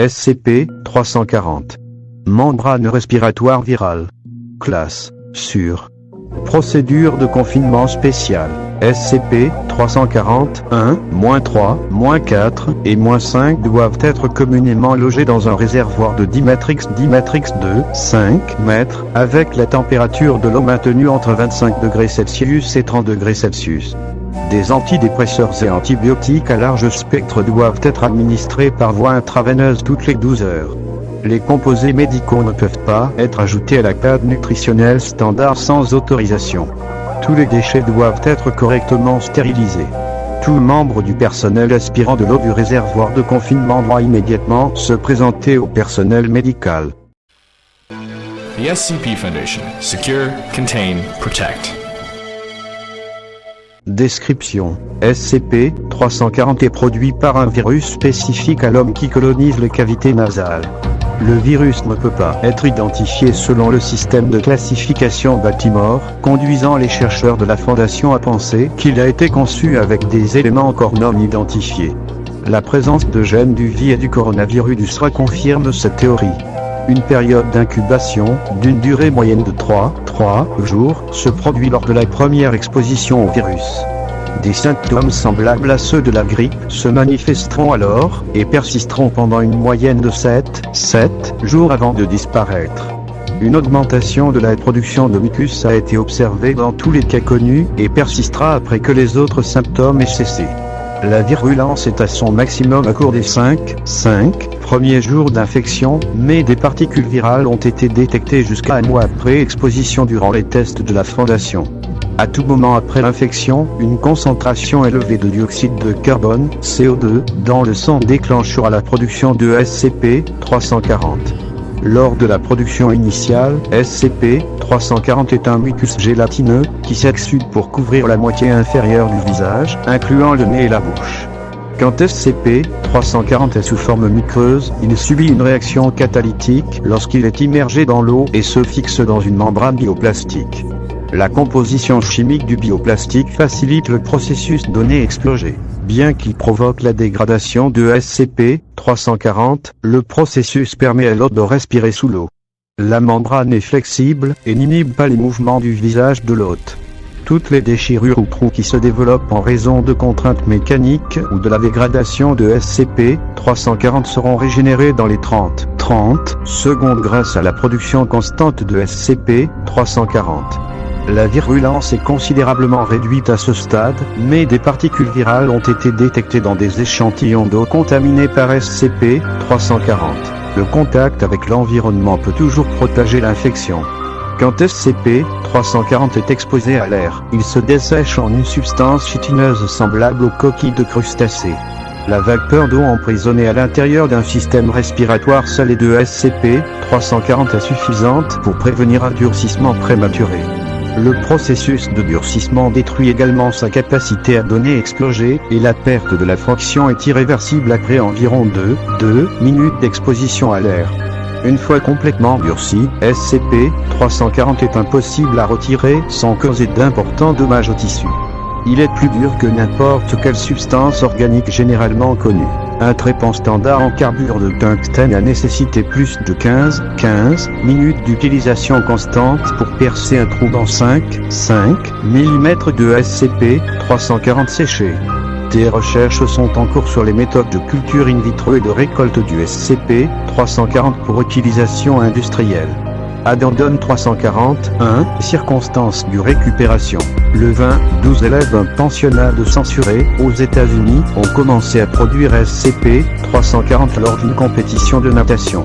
SCP-340. Membrane respiratoire virale. Classe sûre. Procédure de confinement spéciale. SCP-340, 1, -3, -4 et -5 doivent être communément logés dans un réservoir de 10 x 10 x 2, 5 mètres, avec la température de l'eau maintenue entre 25 degrés Celsius et 30 degrés Celsius. Des antidépresseurs et antibiotiques à large spectre doivent être administrés par voie intraveineuse toutes les 12 heures. Les composés médicaux ne peuvent pas être ajoutés à la carte nutritionnelle standard sans autorisation. Tous les déchets doivent être correctement stérilisés. Tout membre du personnel aspirant de l'eau du réservoir de confinement doit immédiatement se présenter au personnel médical. The SCP Foundation. Secure, contain, protect. Description. SCP-340 est produit par un virus spécifique à l'homme qui colonise les cavités nasales. Le virus ne peut pas être identifié selon le système de classification Baltimore, conduisant les chercheurs de la Fondation à penser qu'il a été conçu avec des éléments encore non identifiés. La présence de gènes du VI et du coronavirus confirme cette théorie. Une période d'incubation, d'une durée moyenne de 3 jours, se produit lors de la première exposition au virus. Des symptômes semblables à ceux de la grippe se manifesteront alors, et persisteront pendant une moyenne de 7 jours avant de disparaître. Une augmentation de la production de mucus a été observée dans tous les cas connus, et persistera après que les autres symptômes aient cessé. La virulence est à son maximum au cours des 5 premiers jours d'infection, mais des particules virales ont été détectées jusqu'à un mois après exposition durant les tests de la Fondation. À tout moment après l'infection, une concentration élevée de dioxyde de carbone, CO2, dans le sang déclenchera la production de SCP-340. Lors de la production initiale, SCP-340 est un mucus gélatineux, qui s'exsude pour couvrir la moitié inférieure du visage, incluant le nez et la bouche. Quand SCP-340 est sous forme muqueuse, il subit une réaction catalytique lorsqu'il est immergé dans l'eau et se fixe dans une membrane bioplastique. La composition chimique du bioplastique facilite le processus donné explosé. Bien qu'il provoque la dégradation de SCP-340, le processus permet à l'hôte de respirer sous l'eau. La membrane est flexible et n'inhibe pas les mouvements du visage de l'hôte. Toutes les déchirures ou trous qui se développent en raison de contraintes mécaniques ou de la dégradation de SCP-340 seront régénérées dans les 30 secondes grâce à la production constante de SCP-340. La virulence est considérablement réduite à ce stade, mais des particules virales ont été détectées dans des échantillons d'eau contaminés par SCP-340. Le contact avec l'environnement peut toujours propager l'infection. Quand SCP-340 est exposé à l'air, il se dessèche en une substance chitineuse semblable aux coquilles de crustacés. La vapeur d'eau emprisonnée à l'intérieur d'un système respiratoire salé de SCP-340 est suffisante pour prévenir un durcissement prématuré. Le processus de durcissement détruit également sa capacité à donner exploser, et la perte de la fonction est irréversible après environ 2 minutes d'exposition à l'air. Une fois complètement durci, SCP-340 est impossible à retirer sans causer d'importants dommages aux tissus. Il est plus dur que n'importe quelle substance organique généralement connue. Un traitement standard en carbure de tungstène a nécessité plus de 15 minutes d'utilisation constante pour percer un trou dans 5 mm de SCP-340 séché. Des recherches sont en cours sur les méthodes de culture in vitro et de récolte du SCP-340 pour utilisation industrielle. Addendum 340, 1. Circonstances du récupération. Le 12 élèves d'un pensionnat de censurés, aux États-Unis, ont commencé à produire SCP-340 lors d'une compétition de natation.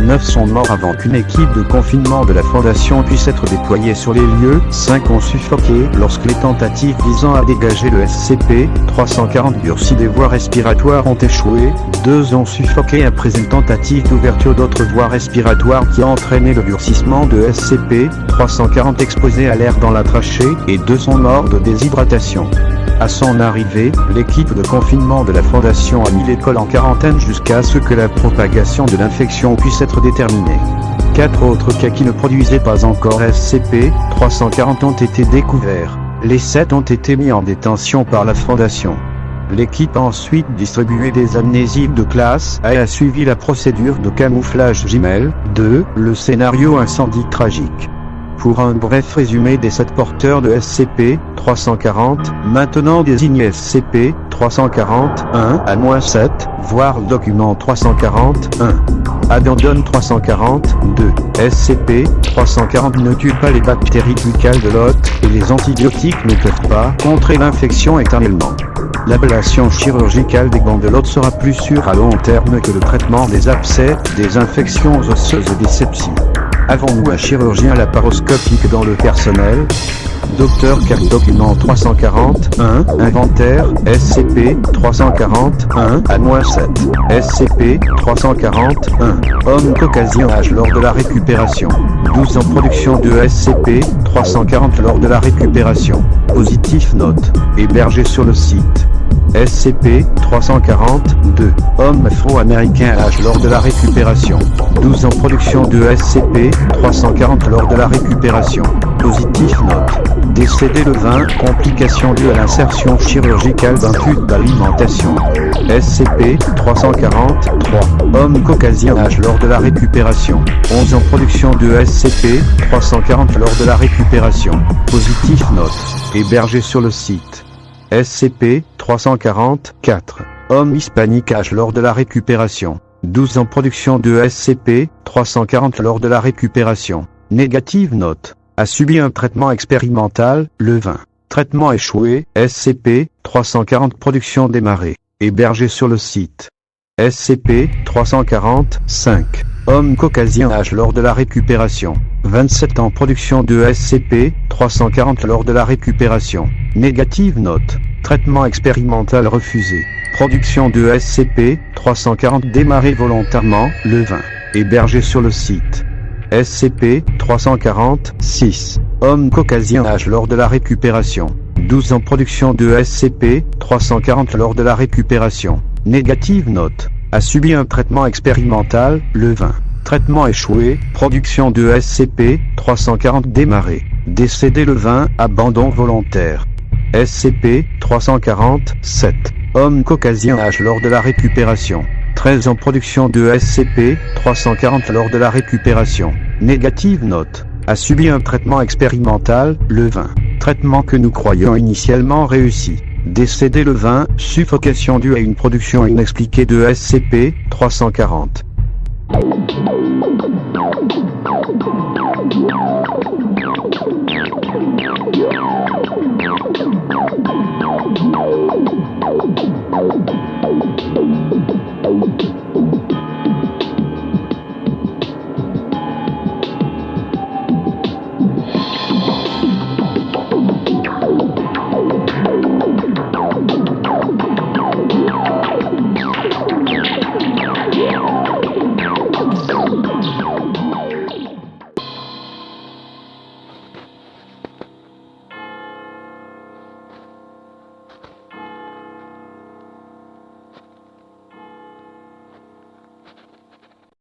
9 sont morts avant qu'une équipe de confinement de la Fondation puisse être déployée sur les lieux, 5 ont suffoqué lorsque les tentatives visant à dégager le SCP-340 durci des voies respiratoires ont échoué, 2 ont suffoqué après une tentative d'ouverture d'autres voies respiratoires qui a entraîné le durcissement de SCP-340 exposé à l'air dans la trachée, et 2 sont morts de déshydratation. À son arrivée, l'équipe de confinement de la Fondation a mis l'école en quarantaine jusqu'à ce que la propagation de l'infection puisse être déterminée. 4 autres cas qui ne produisaient pas encore SCP-340 ont été découverts. Les 7 ont été mis en détention par la Fondation. L'équipe a ensuite distribué des amnésiques de classe A et a suivi la procédure de camouflage Gmail. 2. Le scénario incendie tragique. Pour un bref résumé des 7 porteurs de SCP-340, maintenant désignés SCP-340-1 à-7, voir le document 340-1. Addendum 340-2. SCP-340 ne tue pas les bactéries buccales de l'hôte, et les antibiotiques ne peuvent pas contrer l'infection éternellement. L'ablation chirurgicale des glandes de l'hôte sera plus sûre à long terme que le traitement des abcès, des infections osseuses et des sepsies. Avons-nous un chirurgien laparoscopique dans le personnel? Docteur Cap document 340-1, inventaire, SCP-340-1 à-7, SCP-340-1, homme caucasien âge lors de la récupération, 12 ans production de SCP-340 lors de la récupération, positif note, hébergé sur le site. SCP-340-2, homme afro-américain âge lors de la récupération, 12 ans production de SCP-340 lors de la récupération, positif note, décédé le 20, complications dues à l'insertion chirurgicale d'un tube d'alimentation. SCP-340-3, homme caucasien âge lors de la récupération, 11 ans production de SCP-340 lors de la récupération, positif note, hébergé sur le site. SCP-340-4, homme hispanique âge lors de la récupération, 12 ans production de SCP-340 lors de la récupération, négative note, a subi un traitement expérimental, le 20, traitement échoué, SCP-340 production démarrée, hébergé sur le site. SCP-340-5, homme caucasien âge lors de la récupération, 27 ans production de SCP-340 lors de la récupération, négative note, traitement expérimental refusé, production de SCP-340 démarré volontairement, le 20, hébergé sur le site. SCP-340-6, homme caucasien âge lors de la récupération, 12 ans production de SCP-340 lors de la récupération, négative note, a subi un traitement expérimental, le 20, traitement échoué, production de SCP-340 démarré, décédé le 20, abandon volontaire. SCP-340-7, homme caucasien âge lors de la récupération, 13 ans production de SCP-340 lors de la récupération, négative note, a subi un traitement expérimental, le 20, traitement que nous croyions initialement réussi, décédé le 20, suffocation due à une production inexpliquée de SCP-340.